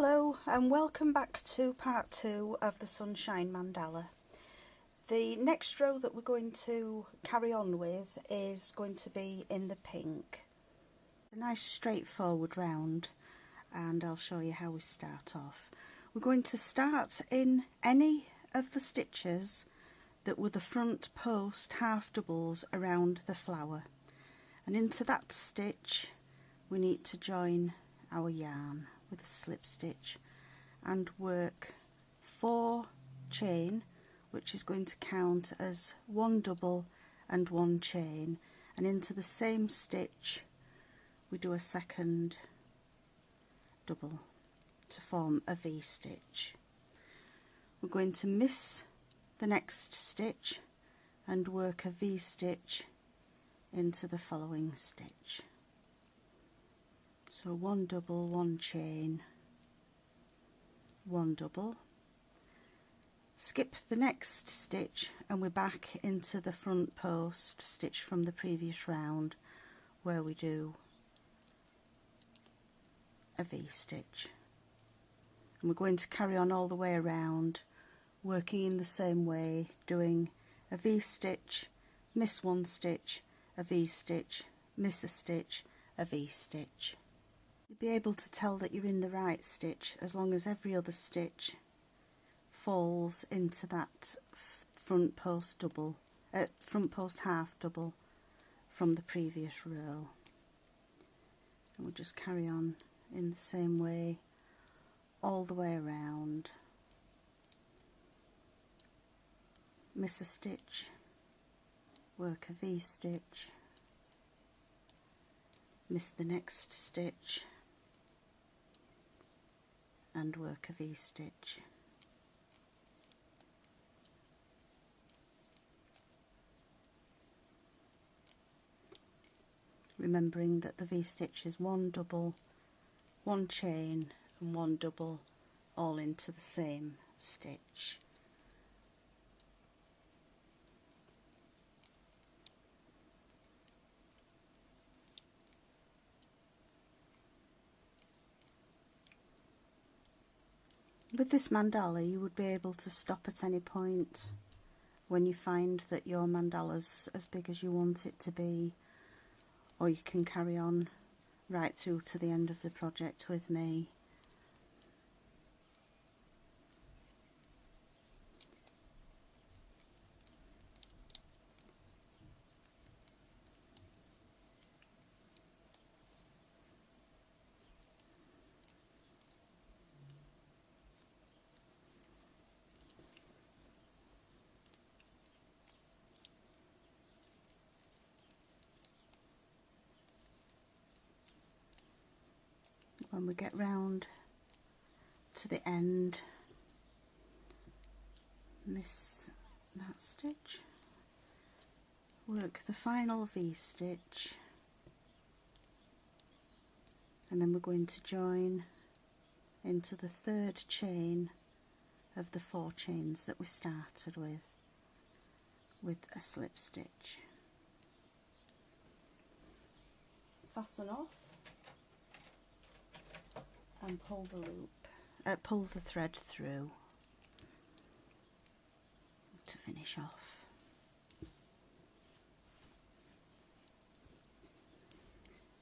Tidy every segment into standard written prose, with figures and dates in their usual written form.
Hello and welcome back to part 2 of the Sunshine Mandala. The next row that we're going to carry on with is going to be in the pink. A nice straightforward round, and I'll show you how we start off. We're going to start in any of the stitches that were the front post half doubles around the flower, and into that stitch we need to join our yarn with a slip stitch and work 4 chain, which is going to count as 1 double and 1 chain, and into the same stitch we do a second double to form a V stitch. We're going to miss the next stitch and work a V stitch into the following stitch. So 1 double, 1 chain, 1 double, skip the next stitch and we're back into the front post stitch from the previous round where we do a V stitch. And we're going to carry on all the way around, working in the same way, doing a V stitch, miss 1 stitch, a V stitch, miss a stitch, a V stitch. You'll be able to tell that you're in the right stitch as long as every other stitch falls into that front post double, front post half double from the previous row. And we'll just carry on in the same way all the way around. Miss a stitch, work a V stitch, miss the next stitch and work a V stitch. Remembering that the V stitch is 1 double, 1 chain and 1 double all into the same stitch. With this mandala you would be able to stop at any point when you find that your mandala's as big as you want it to be, or you can carry on right through to the end of the project with me. When we get round to the end, miss that stitch, work the final V stitch, and then we're going to join into the 3rd chain of the 4 chains that we started with a slip stitch. Fasten off and pull the loop, pull the thread through to finish off.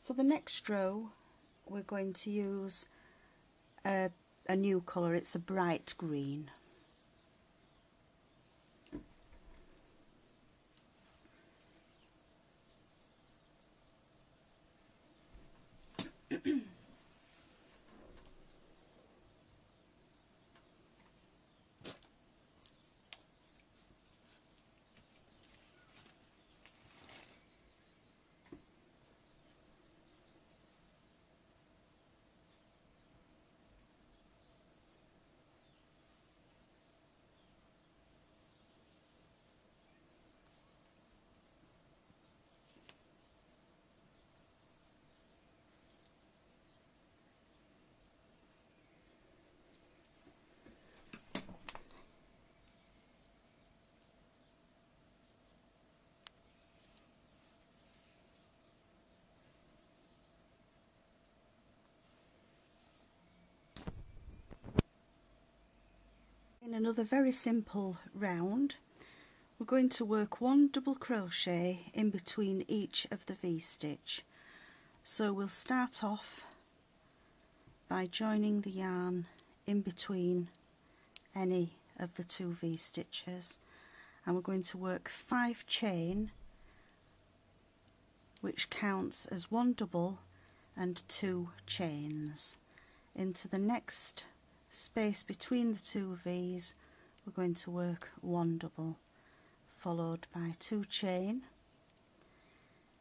For the next row we're going to use a new colour, it's a bright green. In another very simple round, we're going to work one double crochet in between each of the V-stitch. So we'll start off by joining the yarn in between any of the two V-stitches, and we're going to work 5 chain, which counts as 1 double and 2 chains. Into the next space between the two V's we're going to work 1 double, followed by 2 chain,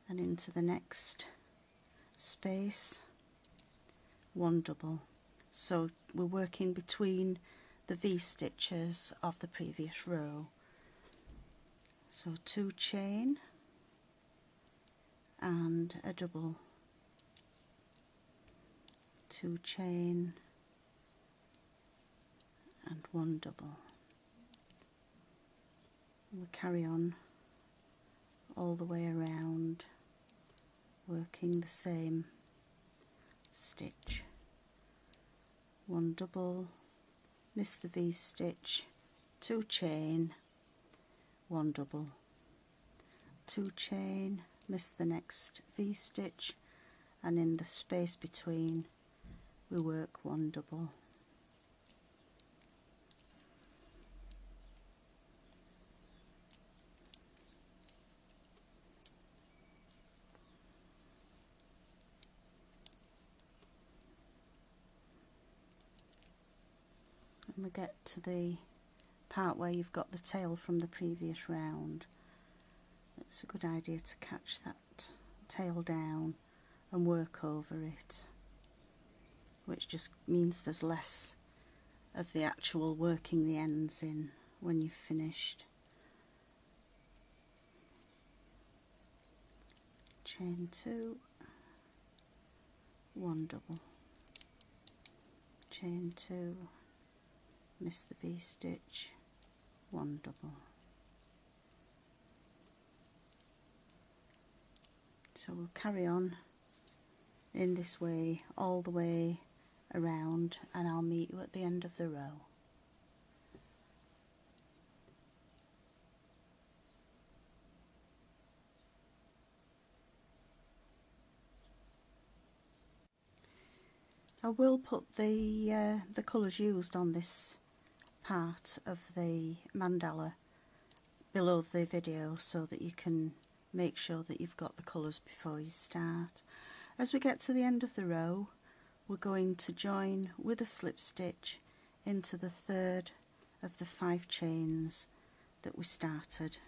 and into the next space 1 double. So we're working between the V-stitches of the previous row. So 2 chain and a double, 2 chain and 1 double. And we carry on all the way around, working the same stitch. 1 double, miss the V-stitch, 2 chain, 1 double, 2 chain, miss the next V-stitch, and in the space between we work 1 double. And we get to the part where you've got the tail from the previous round. It's a good idea to catch that tail down and work over it, which just means there's less of the actual working the ends in when you've finished. Chain 2, 1 double, chain 2, miss the V-stitch, 1 double. So we'll carry on in this way all the way around, and I'll meet you at the end of the row. I will put the colours used on this part of the mandala below the video so that you can make sure that you've got the colours before you start. As we get to the end of the row, we're going to join with a slip stitch into the third of the 5 chains that we started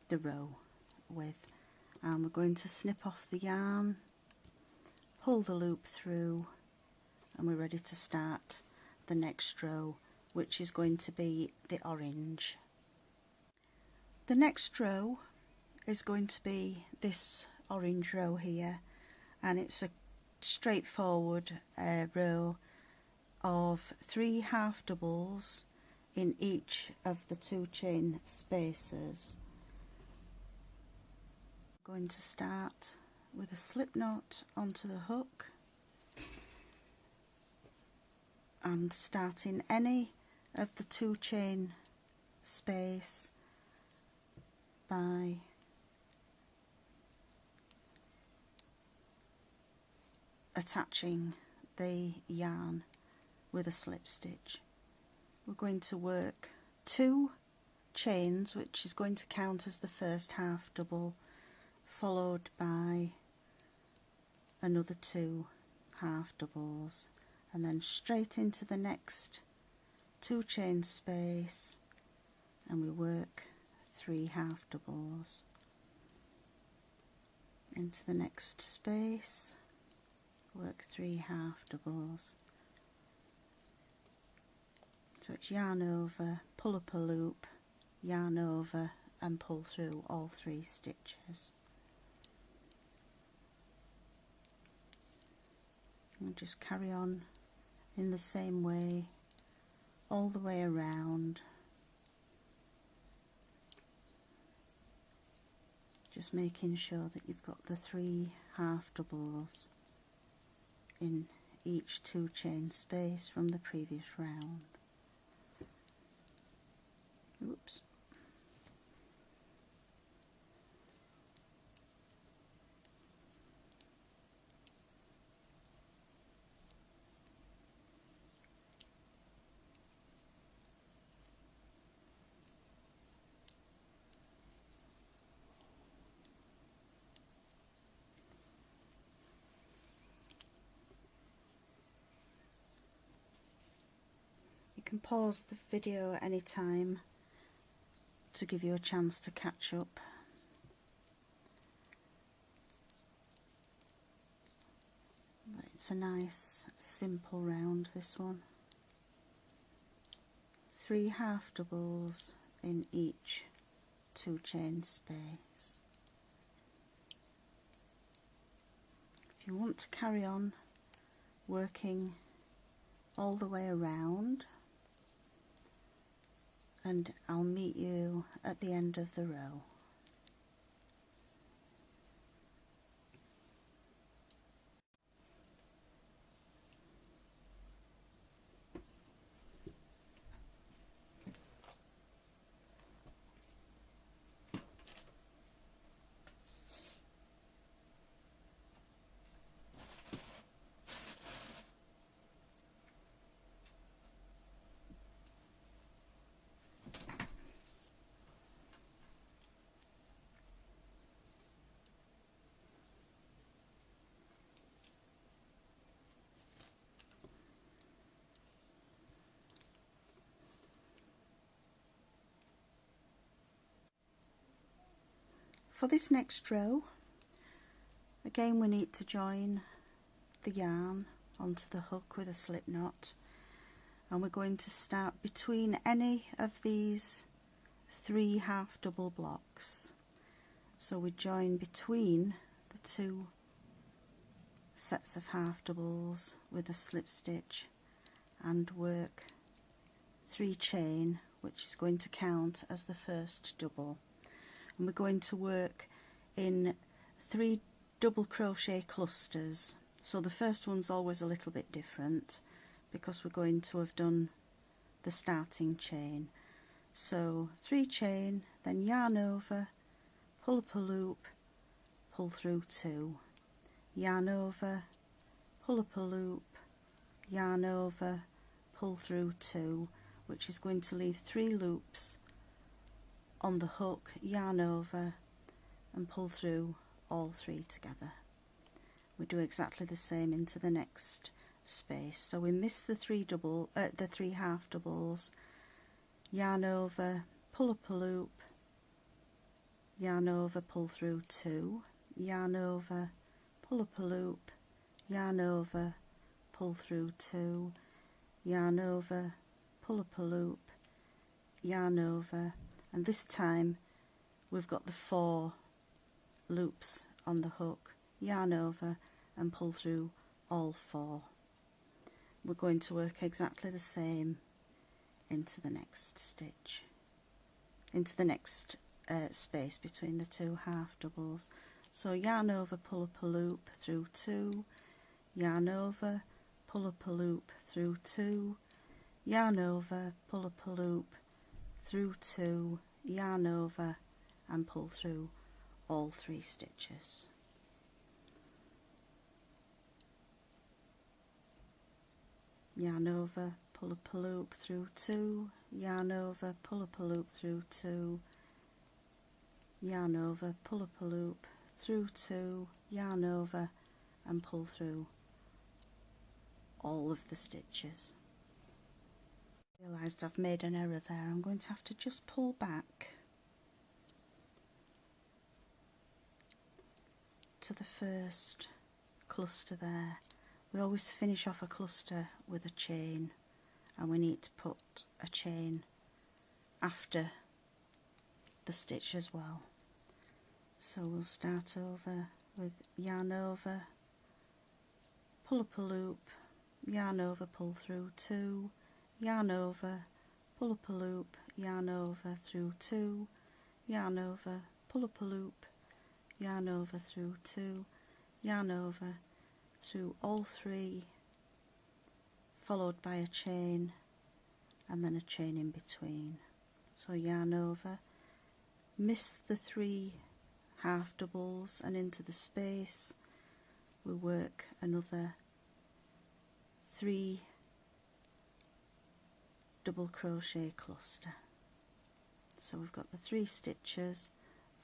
the row with, and we're going to snip off the yarn, pull the loop through, and we're ready to start the next row, which is going to be the orange. The next row is going to be this orange row here, and it's a straightforward row of 3 half doubles in each of the 2 chain spaces. I'm going to start with a slip knot onto the hook and start in any of the 2 chain space by attaching the yarn with a slip stitch. We're going to work 2 chains, which is going to count as the first half double, followed by another 2 half doubles, and then straight into the next 2 chain space, and we work 3 half doubles. Into the next space, work 3 half doubles. So it's yarn over, pull up a loop, yarn over, and pull through all 3 stitches. And just carry on in the same way all the way around, just making sure that you've got the 3 half doubles in each 2 chain space from the previous round. Oops. You can pause the video at any time to give you a chance to catch up. But it's a nice simple round, this one. 3 half doubles in each 2 chain space. If you want to carry on working all the way around, and I'll meet you at the end of the row. For this next row, again we need to join the yarn onto the hook with a slip knot, and we're going to start between any of these 3 half double blocks. So we join between the 2 sets of half doubles with a slip stitch and work 3 chain, which is going to count as the first double. And we're going to work in 3 double crochet clusters. So the first one's always a little bit different because we're going to have done the starting chain. So 3 chain, then yarn over, pull up a loop, pull through 2, yarn over, pull up a loop, yarn over, pull through 2, which is going to leave 3 loops on the hook, yarn over and pull through all 3 together. We do exactly the same into the next space. So we miss the 3 half doubles, yarn over, pull up a loop, yarn over, pull through 2, yarn over, pull up a loop, yarn over, pull through 2, yarn over, pull up a loop, yarn over, and this time we've got the 4 loops on the hook, yarn over and pull through all 4. We're going to work exactly the same into the next stitch, into the next space between the 2 half doubles. So yarn over, pull up a loop through 2, yarn over, pull up a loop through 2, yarn over, pull up a loop through 2, yarn over and pull through all 3 stitches. Yarn over, pull up a loop through 2, yarn over, pull up a loop through 2, yarn over, pull up a loop through 2, yarn over and pull through all of the stitches. I realised I've made an error there. I'm going to have to just pull back to the first cluster there. We always finish off a cluster with a chain, and we need to put a chain after the stitch as well. So we'll start over with yarn over, pull up a loop, yarn over, pull through 2, yarn over, pull up a loop, yarn over through 2, yarn over, pull up a loop, yarn over through 2, yarn over through all 3 followed by a chain and then a chain in between. So yarn over, miss the 3 half doubles, and into the space we work another 3 double crochet cluster. So we've got the 3 stitches,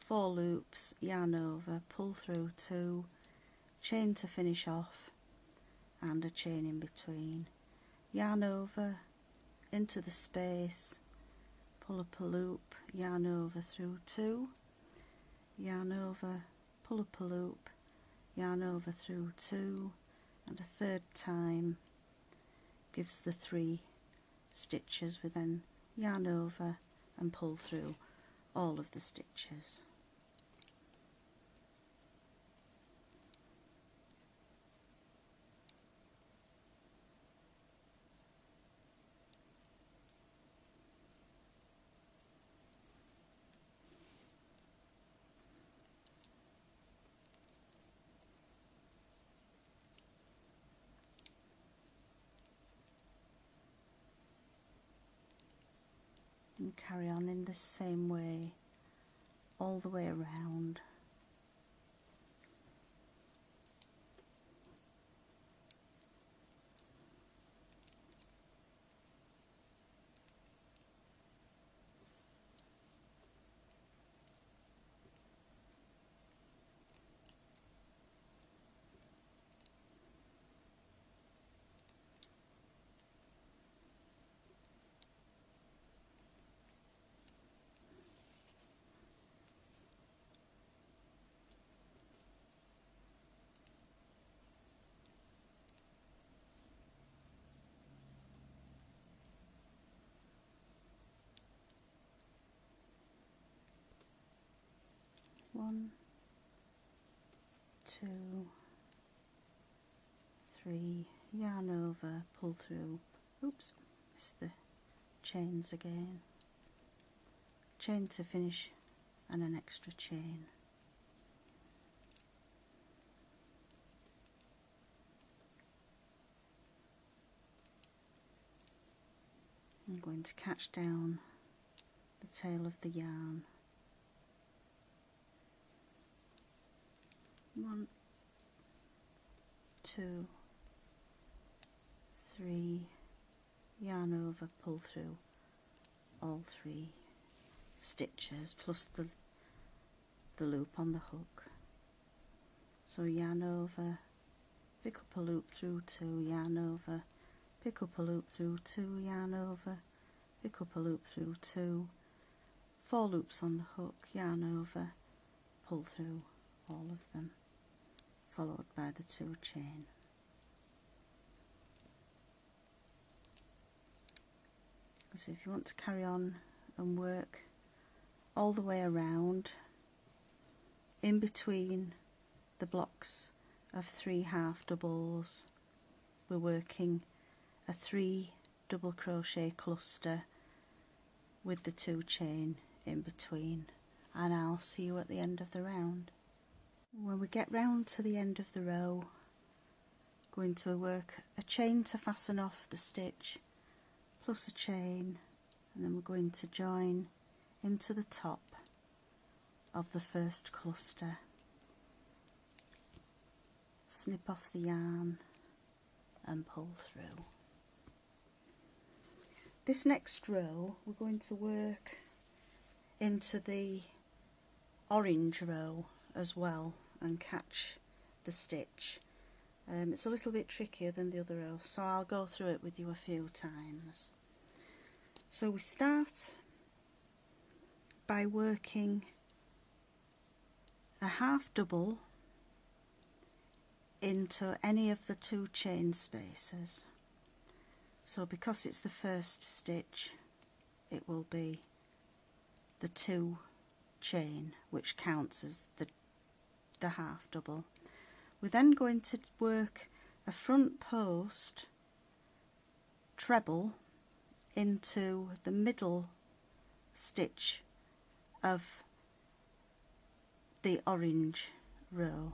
4 loops, yarn over, pull through 2, chain to finish off, and a chain in between. Yarn over, into the space, pull up a loop, yarn over through 2, yarn over, pull up a loop, yarn over through 2, and a third time gives the 3 stitches. We then yarn over and pull through all of the stitches. And carry on in the same way all the way around. One, 2, 3, yarn over, pull through, oops, missed the chains again, chain to finish and an extra chain. I'm going to catch down the tail of the yarn. 1, 2, 3, yarn over, pull through all 3 stitches plus the loop on the hook. So yarn over, pick up a loop through 2, yarn over, pick up a loop through 2, yarn over, pick up a loop through 2, 4 loops on the hook, yarn over, pull through all of them, followed by the 2 chain. So if you want to carry on and work all the way around, in between the blocks of 3 half doubles we're working a 3 double crochet cluster with the 2 chain in between, and I'll see you at the end of the round. When we get round to the end of the row, going to work a chain to fasten off the stitch plus a chain, and then we're going to join into the top of the first cluster, snip off the yarn and pull through. This next row we're going to work into the orange row as well and catch the stitch. It's a little bit trickier than the other row, so I'll go through it with you a few times. So we start by working a half double into any of the 2 chain spaces. So because it's the first stitch, it will be the 2 chain, which counts as the half double. We're then going to work a front post treble into the middle stitch of the orange row.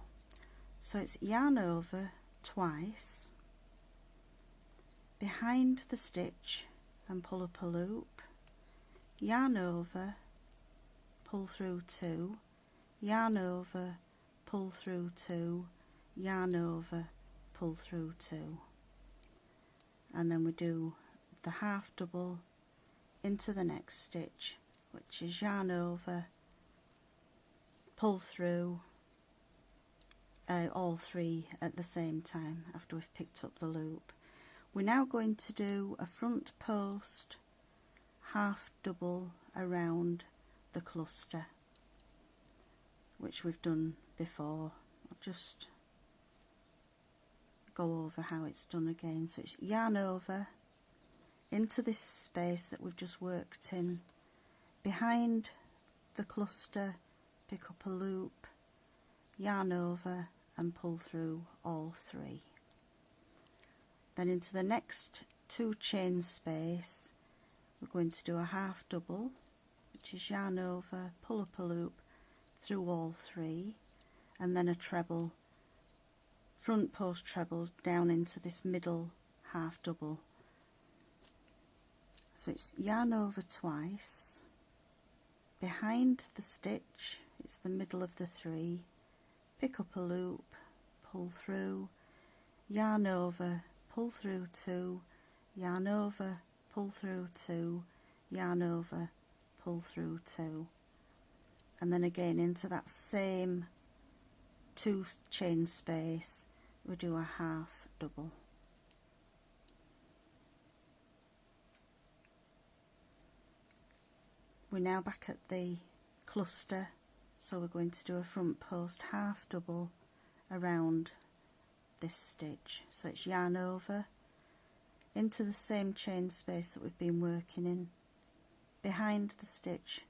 So it's yarn over twice, behind the stitch and pull up a loop, yarn over, pull through 2, yarn over, pull through 2, yarn over, pull through 2, and then we do the half double into the next stitch, which is yarn over, pull through all 3 at the same time after we've picked up the loop. We're now going to do a front post half double around the cluster, which we've done before. I'll just go over how it's done again. So it's yarn over into this space that we've just worked in, behind the cluster, pick up a loop, yarn over and pull through all 3. Then into the next 2 chain space we're going to do a half double, which is yarn over, pull up a loop through all 3, and then a treble, front post treble down into this middle half double. So it's yarn over twice, behind the stitch, it's the middle of the 3, pick up a loop, pull through, yarn over, pull through 2, yarn over, pull through 2, yarn over, pull through 2, and then again into that same 2 chain space we do a half double. We're now back at the cluster, so we're going to do a front post half double around this stitch. So it's yarn over into the same chain space that we've been working in, behind the stitch,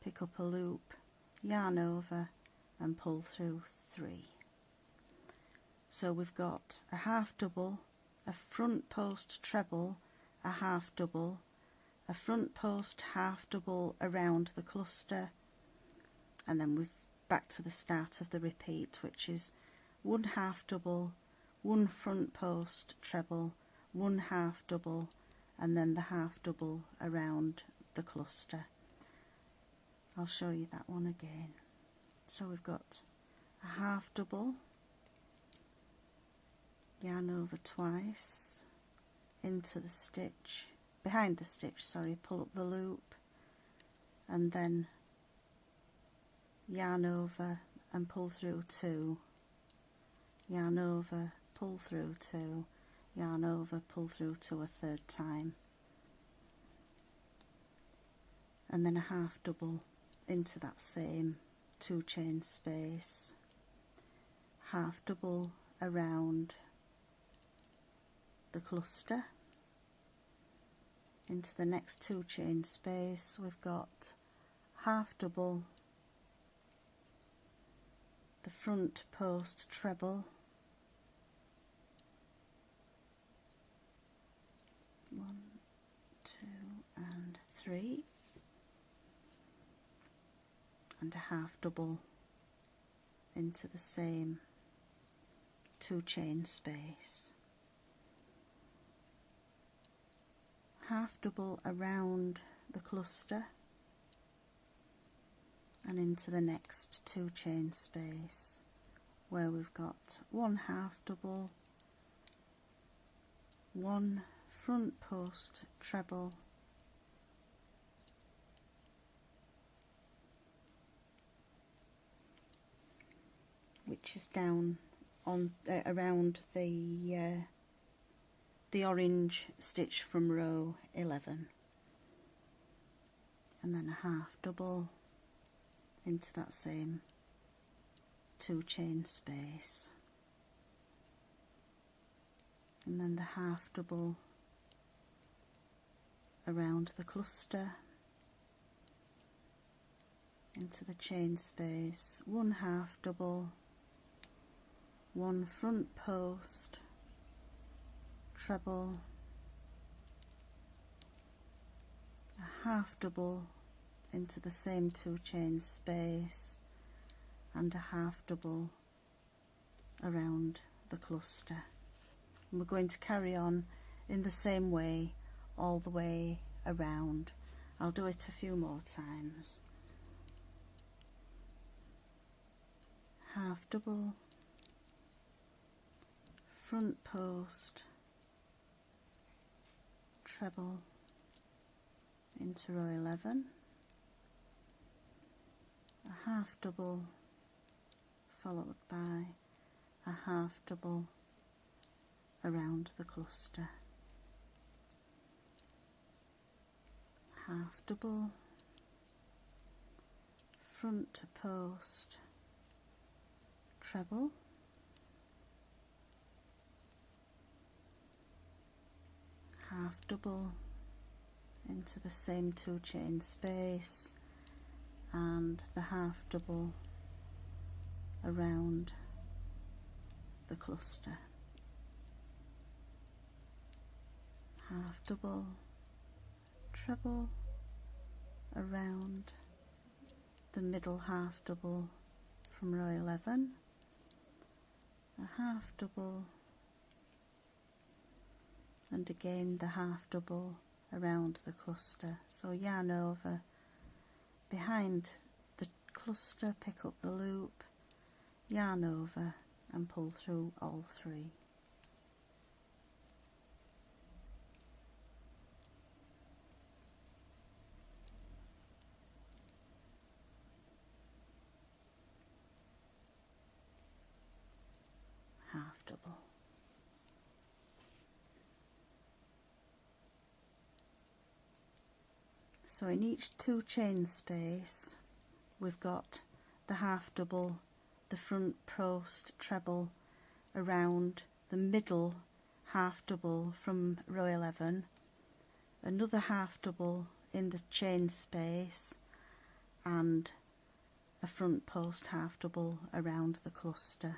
pick up a loop, yarn over and pull through 3. So we've got a half double, a front post treble, a half double, a front post half double around the cluster, and then we're back to the start of the repeat, which is 1 half double, 1 front post treble, 1 half double, and then the half double around the cluster. I'll show you that one again. So we've got a half double, yarn over twice, into the stitch, behind the stitch, sorry, pull up the loop, and then yarn over and pull through 2, yarn over, pull through 2, yarn over, pull through 2 a third time, and then a half double into that same 2 chain space, half double around the cluster, into the next 2 chain space we've got half double, the front post treble, 1, 2 and 3, and a half double into the same 2 chain space, half double around the cluster and into the next 2 chain space where we've got 1 half double, 1 front post treble, which is down on around the orange stitch from row 11, and then a half double into that same 2 chain space, and then the half double around the cluster, into the chain space, 1 half double, 1 front post treble, a half double into the same 2 chain space, and a half double around the cluster. And we're going to carry on in the same way all the way around. I'll do it a few more times. Half double, front post, treble into row 11, a half double followed by a half double around the cluster, half double, front post, treble, half double into the same 2 chain space and the half double around the cluster, half double, treble around the middle half double from row 11, a half double, and again the half double around the cluster. So yarn over behind the cluster, pick up the loop, yarn over and pull through all 3. Half double. So in each 2 chain space we've got the half double, the front post treble around the middle half double from row 11, another half double in the chain space and a front post half double around the cluster.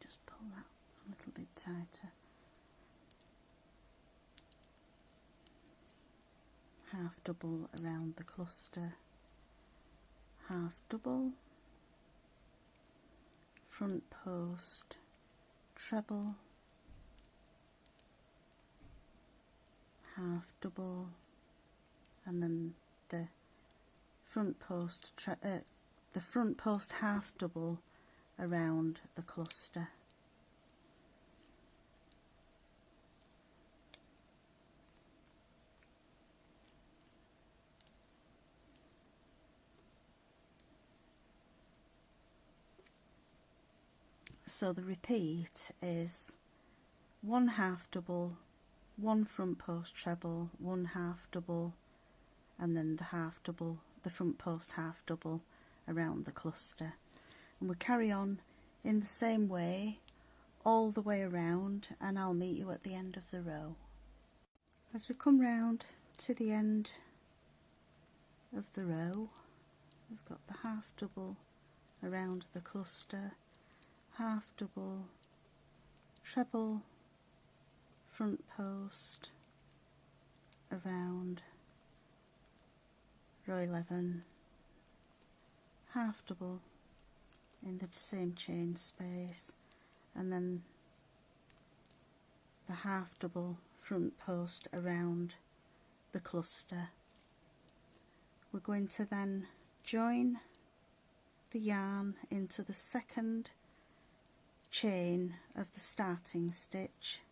Just pull that a little bit tighter. Half double around the cluster, half double, front post, treble, half double, and then the front post half double around the cluster. So the repeat is 1 half double, 1 front post treble, 1 half double, and then the half double, the front post half double around the cluster. And we carry on in the same way all the way around, and I'll meet you at the end of the row. As we come round to the end of the row, we've got the half double around the cluster, half double, treble, front post around row 11, half double in the same chain space, and then the half double front post around the cluster. We're going to then join the yarn into the second chain of the starting stitch,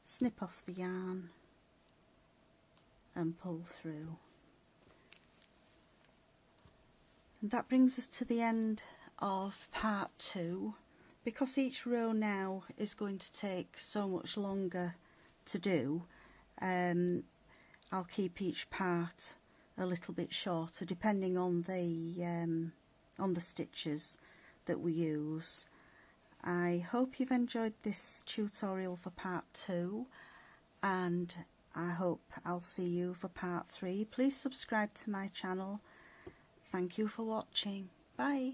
snip off the yarn and pull through. And that brings us to the end of part 2. Because each row now is going to take so much longer to do, I'll keep each part a little bit shorter depending on the stitches that we use. I hope you've enjoyed this tutorial for part 2, and I hope I'll see you for part 3. Please subscribe to my channel. Thank you for watching. Bye.